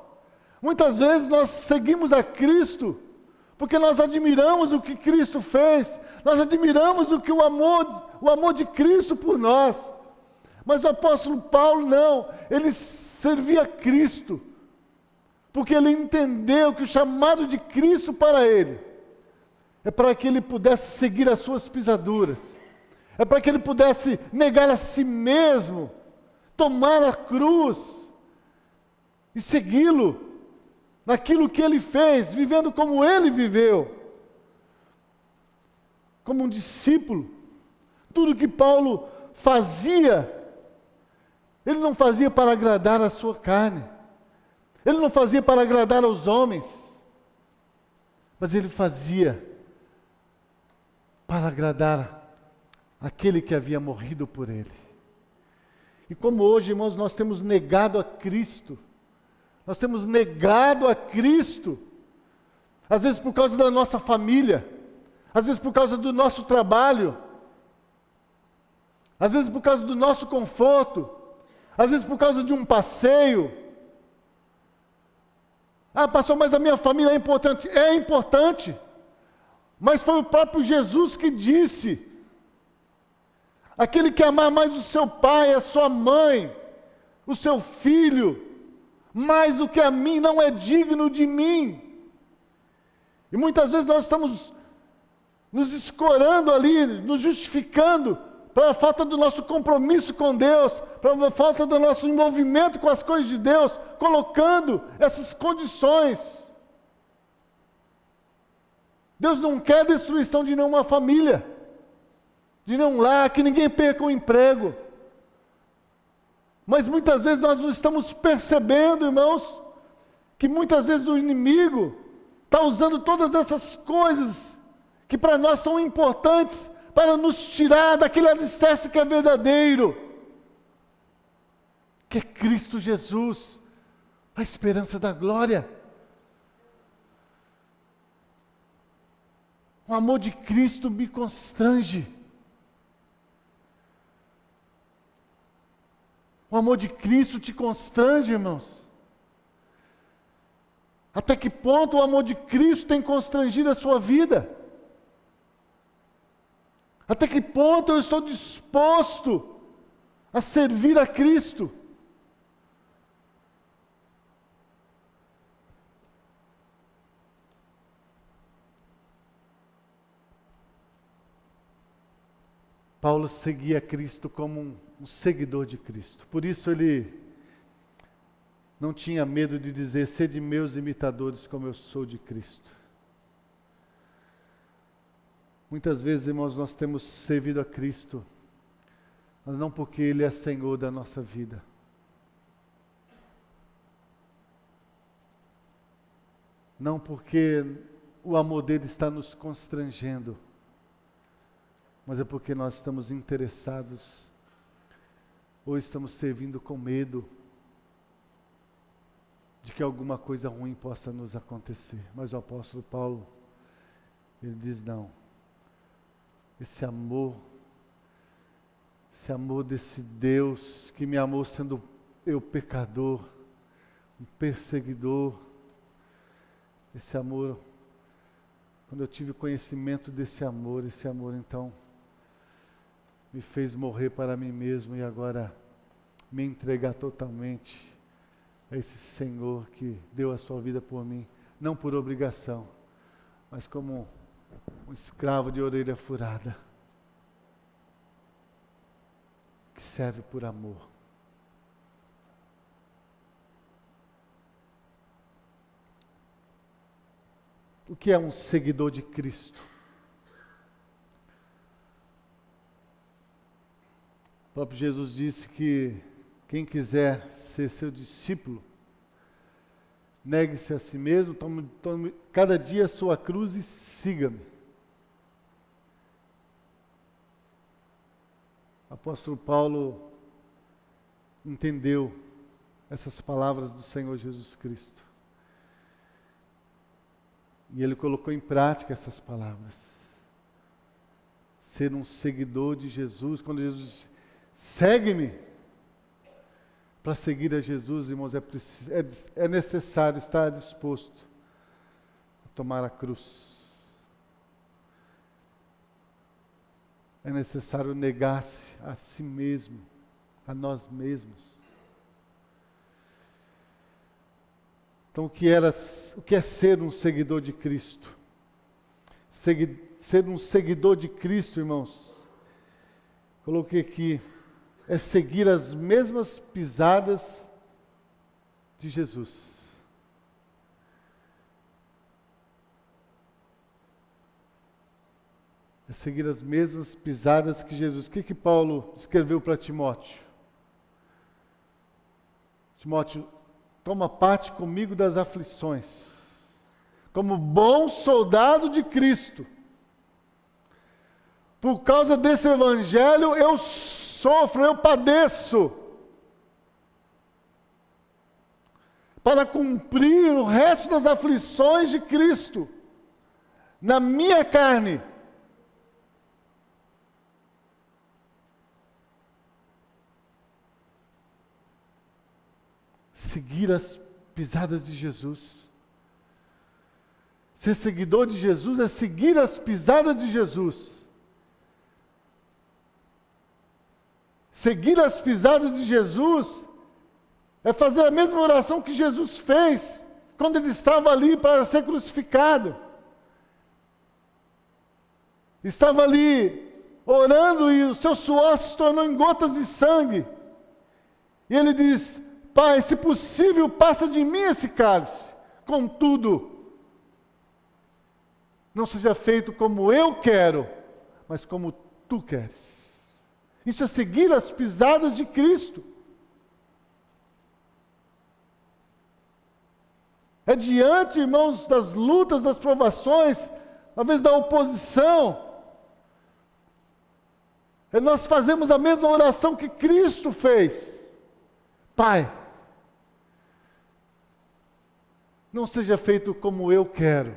Muitas vezes nós seguimos a Cristo porque nós admiramos o que Cristo fez, nós admiramos o amor de Cristo por nós. Mas o apóstolo Paulo não, ele servia a Cristo, porque ele entendeu que o chamado de Cristo para ele é para que ele pudesse seguir as suas pisaduras, é para que ele pudesse negar a si mesmo, tomar a cruz e segui-lo naquilo que ele fez, vivendo como ele viveu, como um discípulo. Tudo que Paulo fazia, ele não fazia para agradar a sua carne, ele não fazia para agradar aos homens, mas ele fazia para agradar aquele que havia morrido por ele. E como hoje, irmãos, nós temos negado a Cristo, nós temos negado a Cristo, às vezes por causa da nossa família, às vezes por causa do nosso trabalho, às vezes por causa do nosso conforto, às vezes por causa de um passeio. Ah, pastor, mas a minha família é importante. É importante, mas foi o próprio Jesus que disse: aquele que amar mais o seu pai, a sua mãe, o seu filho, mais do que a mim, não é digno de mim. E muitas vezes nós estamos nos escorando ali, nos justificando pela falta do nosso compromisso com Deus, pela falta do nosso envolvimento com as coisas de Deus, colocando essas condições. Deus não quer a destruição de nenhuma família, de nenhum lar, que ninguém perca o emprego. Mas muitas vezes nós não estamos percebendo, irmãos, que muitas vezes o inimigo está usando todas essas coisas que para nós são importantes, para nos tirar daquele alicerce que é verdadeiro, que é Cristo Jesus, a esperança da glória. O amor de Cristo me constrange. O amor de Cristo te constrange, irmãos. Até que ponto o amor de Cristo tem constrangido a sua vida? Até que ponto eu estou disposto a servir a Cristo? Paulo seguia Cristo como um seguidor de Cristo. Por isso ele não tinha medo de dizer: sede meus imitadores como eu sou de Cristo. Muitas vezes, irmãos, nós temos servido a Cristo, mas não porque Ele é Senhor da nossa vida. Não porque o amor dele está nos constrangendo, mas é porque nós estamos interessados, ou estamos servindo com medo de que alguma coisa ruim possa nos acontecer. Mas o apóstolo Paulo, ele diz: não, esse amor desse Deus que me amou sendo eu pecador, um perseguidor, esse amor, quando eu tive conhecimento desse amor, esse amor então me fez morrer para mim mesmo e agora me entregar totalmente a esse Senhor que deu a sua vida por mim, não por obrigação, mas como um escravo de orelha furada, que serve por amor. O que é um seguidor de Cristo? O próprio Jesus disse que quem quiser ser seu discípulo, negue-se a si mesmo, tome cada dia a sua cruz e siga-me. O apóstolo Paulo entendeu essas palavras do Senhor Jesus Cristo. E ele colocou em prática essas palavras. Ser um seguidor de Jesus, quando Jesus disse: segue-me. Para seguir a Jesus, irmãos, é necessário estar disposto a tomar a cruz. É necessário negar-se a si mesmo, a nós mesmos. Então, o que é ser um seguidor de Cristo? Ser um seguidor de Cristo, irmãos, coloquei aqui, é seguir as mesmas pisadas de Jesus. É seguir as mesmas pisadas que Jesus. O que Paulo escreveu para Timóteo? Timóteo, toma parte comigo das aflições, como bom soldado de Cristo. Por causa desse evangelho eu sofro, eu padeço, para cumprir o resto das aflições de Cristo, na minha carne. Seguir as pisadas de Jesus. Ser seguidor de Jesus é seguir as pisadas de Jesus. Seguir as pisadas de Jesus É fazer a mesma oração que Jesus fez quando ele estava ali para ser crucificado. Estava ali orando e o seu suor se tornou em gotas de sangue. E ele diz: Pai, se possível, passa de mim esse cálice. Contudo, não seja feito como eu quero, mas como tu queres. Isso é seguir as pisadas de Cristo. É diante, irmãos, das lutas, das provações, talvez da oposição. Nós fazemos a mesma oração que Cristo fez. Pai, não seja feito como eu quero.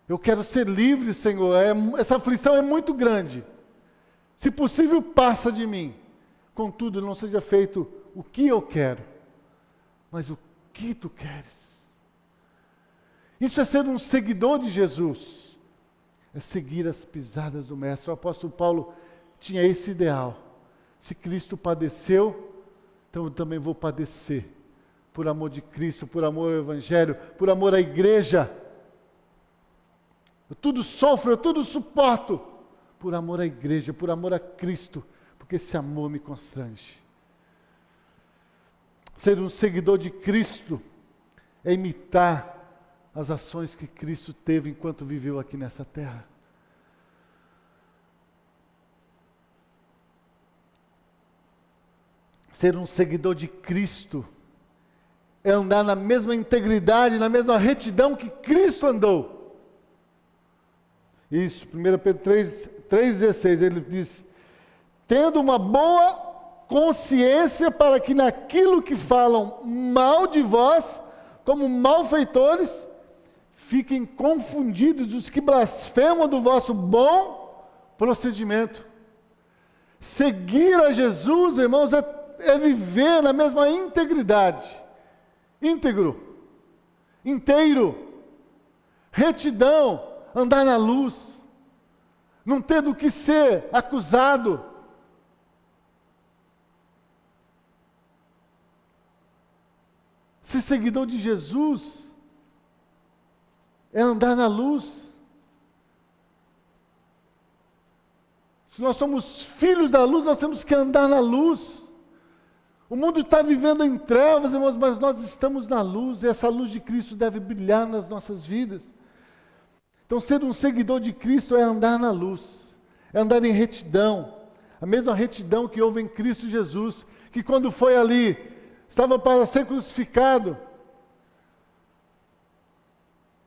Eu quero ser livre, Senhor. Essa aflição é muito grande. Se possível, passa de mim. Contudo, não seja feito o que eu quero, mas o que tu queres. Isso é ser um seguidor de Jesus. É seguir as pisadas do Mestre. O apóstolo Paulo tinha esse ideal. Se Cristo padeceu, então eu também vou padecer. Por amor de Cristo, por amor ao Evangelho, por amor à igreja. Eu tudo sofro, eu tudo suporto. Por amor à igreja, por amor a Cristo. Porque esse amor me constrange. Ser um seguidor de Cristo é imitar as ações que Cristo teve enquanto viveu aqui nessa terra. Ser um seguidor de Cristo é andar na mesma integridade, na mesma retidão que Cristo andou. Isso, 1 Pedro 3,16, ele diz: tendo uma boa consciência para que naquilo que falam mal de vós, como malfeitores, fiquem confundidos os que blasfemam do vosso bom procedimento. Seguir a Jesus, irmãos, é viver na mesma integridade. Íntegro, inteiro, retidão, andar na luz, não ter do que ser acusado. Ser seguidor de Jesus é andar na luz. Se nós somos filhos da luz, nós temos que andar na luz. O mundo está vivendo em trevas, irmãos, mas nós estamos na luz, e essa luz de Cristo deve brilhar nas nossas vidas. Então, ser um seguidor de Cristo é andar na luz, é andar em retidão, a mesma retidão que houve em Cristo Jesus, que quando foi ali, estava para ser crucificado,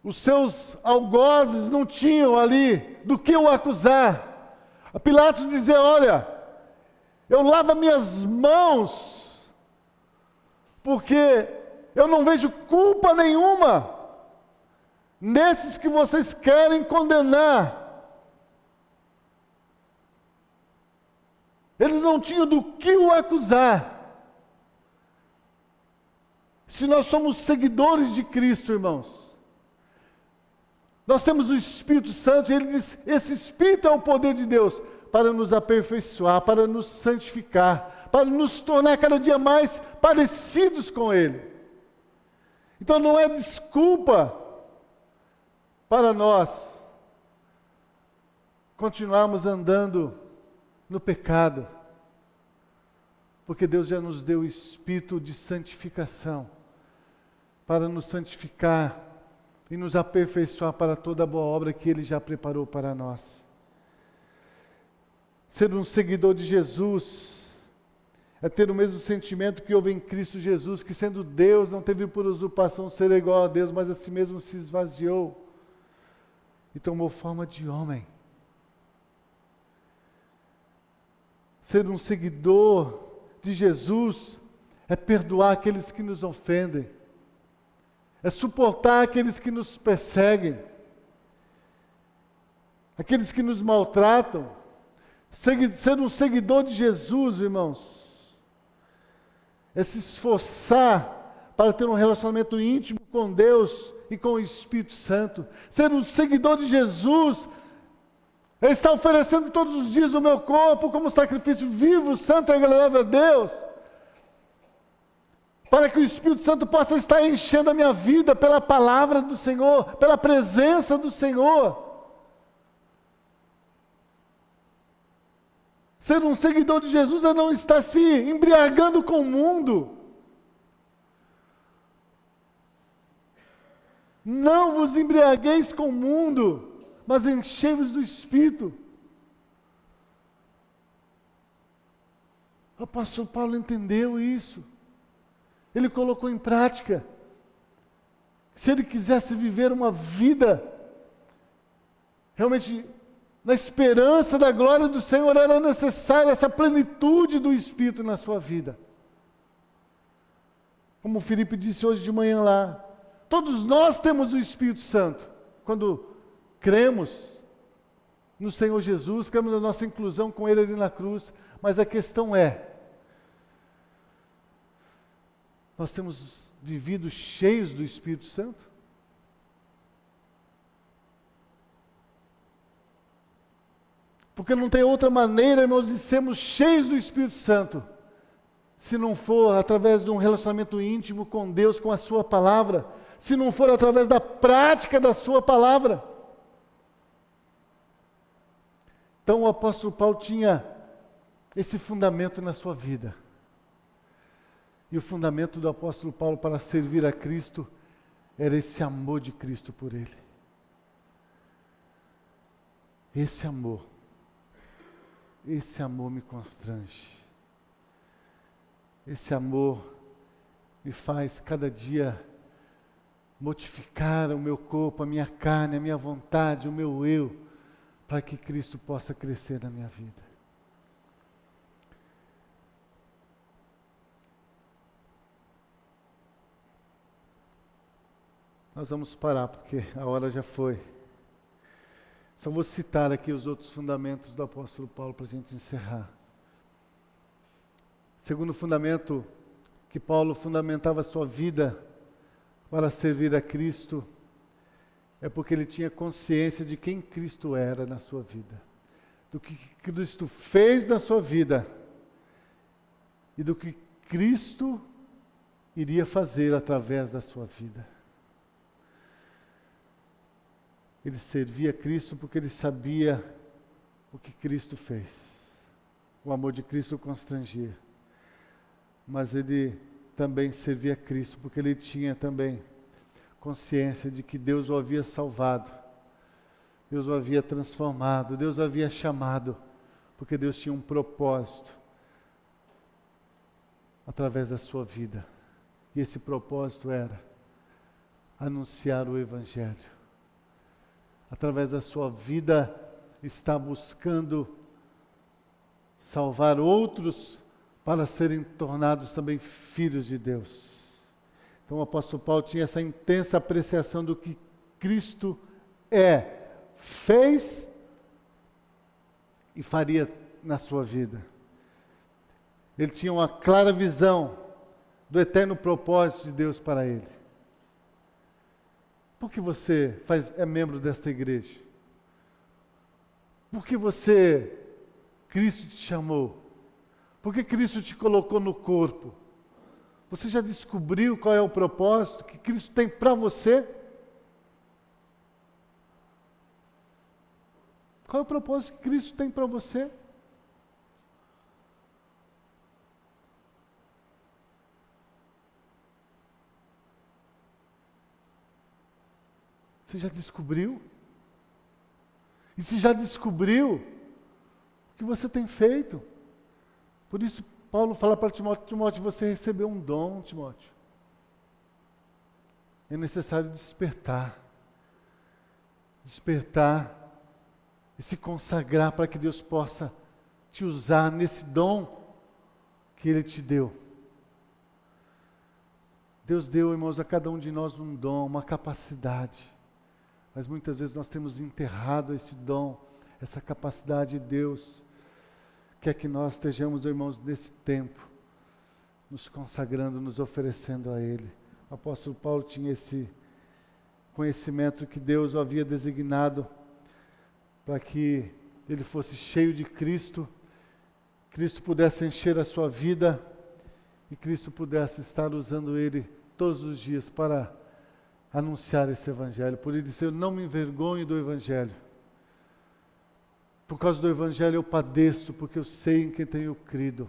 os seus algozes não tinham ali do que o acusar. A Pilatos dizia: olha, eu lavo minhas mãos, porque eu não vejo culpa nenhuma nesses que vocês querem condenar. Eles não tinham do que o acusar. Se nós somos seguidores de Cristo, irmãos, nós temos o Espírito Santo, e ele diz: esse Espírito é o poder de Deus para nos aperfeiçoar, para nos santificar, para nos tornar cada dia mais parecidos com Ele. Então não é desculpa para nós continuarmos andando no pecado, porque Deus já nos deu o Espírito de santificação, para nos santificar e nos aperfeiçoar para toda a boa obra que Ele já preparou para nós. Ser um seguidor de Jesus é ter o mesmo sentimento que houve em Cristo Jesus, que sendo Deus, não teve por usurpação ser igual a Deus, mas a si mesmo se esvaziou e tomou forma de homem. Ser um seguidor de Jesus é perdoar aqueles que nos ofendem, é suportar aqueles que nos perseguem, aqueles que nos maltratam. Ser um seguidor de Jesus, irmãos, é se esforçar para ter um relacionamento íntimo com Deus e com o Espírito Santo. Ser um seguidor de Jesus é estar oferecendo todos os dias o meu corpo como sacrifício vivo, santo e agradável a Deus. para que o Espírito Santo possa estar enchendo a minha vida pela palavra do Senhor, pela presença do Senhor. Ser um seguidor de Jesus é não estar se embriagando com o mundo. Não vos embriagueis com o mundo, mas enchei-vos do Espírito. O apóstolo Paulo entendeu isso. Ele colocou em prática. Se ele quisesse viver uma vida realmente na esperança da glória do Senhor, era necessária essa plenitude do Espírito na sua vida. Como o Felipe disse hoje de manhã lá, todos nós temos o Espírito Santo. Quando cremos no Senhor Jesus, cremos na nossa inclusão com Ele ali na cruz, mas a questão é, nós temos vivido cheios do Espírito Santo? Porque não tem outra maneira, irmãos, de sermos cheios do Espírito Santo, se não for através de um relacionamento íntimo com Deus, com a sua palavra, se não for através da prática da sua palavra. Então o apóstolo Paulo tinha esse fundamento na sua vida. E o fundamento do apóstolo Paulo para servir a Cristo era esse amor de Cristo por ele. Esse amor me constrange. Esse amor me faz cada dia mortificar o meu corpo, a minha carne, a minha vontade, o meu eu, para que Cristo possa crescer na minha vida. Nós vamos parar, porque a hora já foi. Só vou citar aqui os outros fundamentos do apóstolo Paulo para a gente encerrar. Segundo fundamento que Paulo fundamentava a sua vida para servir a Cristo, é porque ele tinha consciência de quem Cristo era na sua vida, do que Cristo fez na sua vida e do que Cristo iria fazer através da sua vida. Ele servia a Cristo porque ele sabia o que Cristo fez. O amor de Cristo o constrangia. Mas ele também servia a Cristo porque ele tinha também consciência de que Deus o havia salvado. Deus o havia transformado. Deus o havia chamado. Porque Deus tinha um propósito através da sua vida. E esse propósito era anunciar o Evangelho. Através da sua vida, está buscando salvar outros para serem tornados também filhos de Deus. Então o apóstolo Paulo tinha essa intensa apreciação do que Cristo fez e faria na sua vida. Ele tinha uma clara visão do eterno propósito de Deus para ele. Por que você é membro desta igreja? Por que Cristo te chamou? Por que Cristo te colocou no corpo? Você já descobriu qual é o propósito que Cristo tem para você? Qual é o propósito que Cristo tem para você? Você já descobriu? E se já descobriu, o que você tem feito? Por isso, Paulo fala para Timóteo: Timóteo, você recebeu um dom, Timóteo. É necessário despertar. Despertar e se consagrar para que Deus possa te usar nesse dom que Ele te deu. Deus deu, irmãos, a cada um de nós um dom, uma capacidade. Mas muitas vezes nós temos enterrado esse dom, essa capacidade de Deus. Quer que nós estejamos, irmãos, nesse tempo, nos consagrando, nos oferecendo a Ele. O apóstolo Paulo tinha esse conhecimento que Deus o havia designado para que ele fosse cheio de Cristo, Cristo pudesse encher a sua vida e Cristo pudesse estar usando ele todos os dias para anunciar esse Evangelho. Por ele disse, eu não me envergonho do Evangelho. Por causa do Evangelho eu padeço, porque eu sei em quem tenho crido.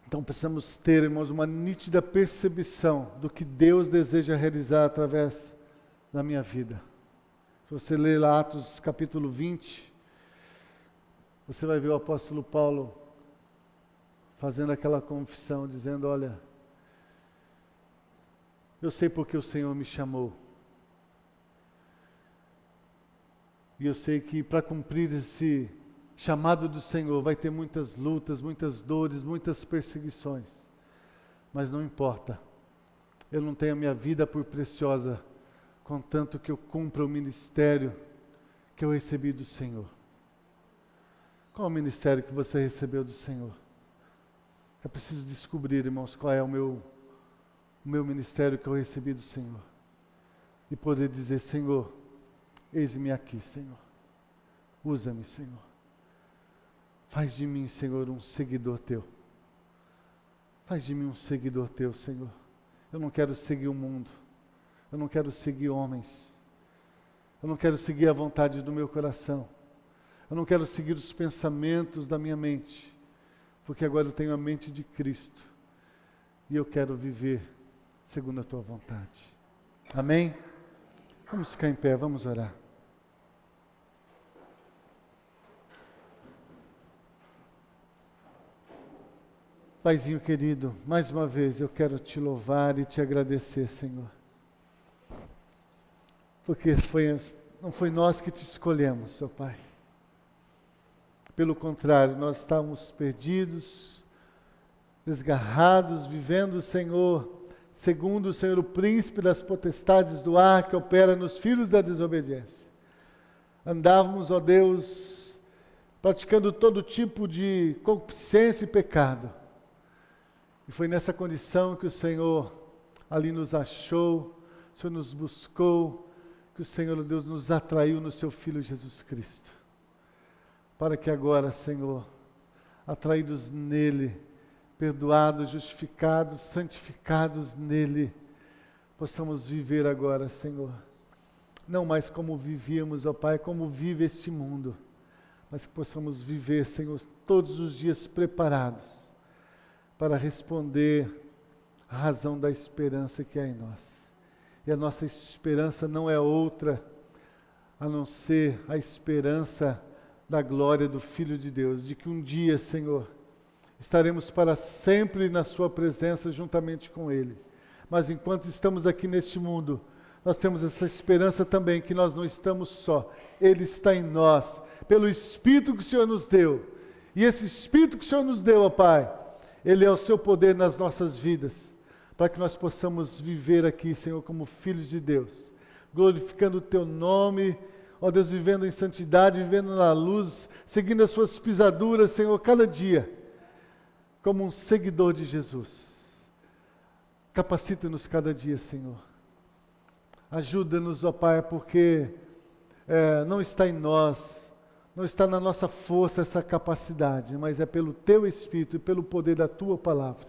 Então precisamos ter, irmãos, uma nítida percepção do que Deus deseja realizar através da minha vida. Se você ler lá Atos capítulo 20, você vai ver o apóstolo Paulo fazendo aquela confissão, dizendo, olha, eu sei porque o Senhor me chamou. E eu sei que para cumprir esse chamado do Senhor vai ter muitas lutas, muitas dores, muitas perseguições. Mas não importa. Eu não tenho a minha vida por preciosa, contanto que eu cumpra o ministério que eu recebi do Senhor. Qual é o ministério que você recebeu do Senhor? É preciso descobrir, irmãos, qual é o meu ministério que eu recebi do Senhor. E poder dizer, Senhor, eis-me aqui, Senhor. Usa-me, Senhor. Faz de mim, Senhor, um seguidor Teu. Faz de mim um seguidor Teu, Senhor. Eu não quero seguir o mundo. Eu não quero seguir homens. Eu não quero seguir a vontade do meu coração. Eu não quero seguir os pensamentos da minha mente. Porque agora eu tenho a mente de Cristo. E eu quero viver segundo a Tua vontade. Amém? Vamos ficar em pé, vamos orar. Paizinho querido, mais uma vez eu quero Te louvar e Te agradecer, Senhor. Porque não foi nós que Te escolhemos, Seu Pai. Pelo contrário, nós estávamos perdidos, desgarrados, vivendo, Senhor, segundo o Senhor, o príncipe das potestades do ar que opera nos filhos da desobediência. Andávamos, ó Deus, praticando todo tipo de concupiscência e pecado. E foi nessa condição que o Senhor ali nos achou, o Senhor nos buscou, que o Senhor, Deus, nos atraiu no Seu Filho Jesus Cristo. Para que agora, Senhor, atraídos nele, perdoados, justificados, santificados nele, possamos viver agora, Senhor, não mais como vivíamos, ó Pai, como vive este mundo, mas que possamos viver, Senhor, todos os dias preparados para responder à razão da esperança que há em nós. E a nossa esperança não é outra a não ser a esperança da glória do Filho de Deus, de que um dia, Senhor, estaremos para sempre na Sua presença juntamente com Ele. Mas enquanto estamos aqui neste mundo, nós temos essa esperança também que nós não estamos só. Ele está em nós, pelo Espírito que o Senhor nos deu. E esse Espírito que o Senhor nos deu, ó Pai, Ele é o Seu poder nas nossas vidas, para que nós possamos viver aqui, Senhor, como filhos de Deus, glorificando o Teu nome, ó Deus, vivendo em santidade, vivendo na luz, seguindo as Suas pisaduras, Senhor, cada dia, como um seguidor de Jesus. Capacita-nos cada dia, Senhor. Ajuda-nos, ó Pai, porque não está em nós, não está na nossa força essa capacidade, mas é pelo Teu Espírito e pelo poder da Tua palavra.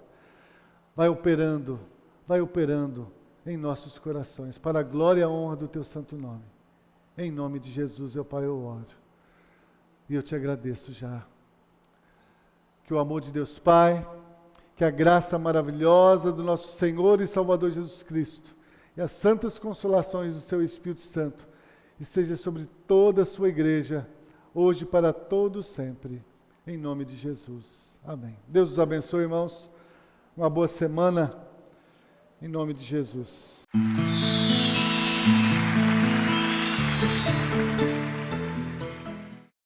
Vai operando em nossos corações, para a glória e a honra do Teu santo nome. Em nome de Jesus, ó Pai, eu oro. E eu Te agradeço já. Que o amor de Deus Pai, que a graça maravilhosa do nosso Senhor e Salvador Jesus Cristo, e as santas consolações do Seu Espírito Santo, esteja sobre toda a Sua igreja, hoje para todos sempre, em nome de Jesus. Amém. Deus os abençoe, irmãos. Uma boa semana, em nome de Jesus.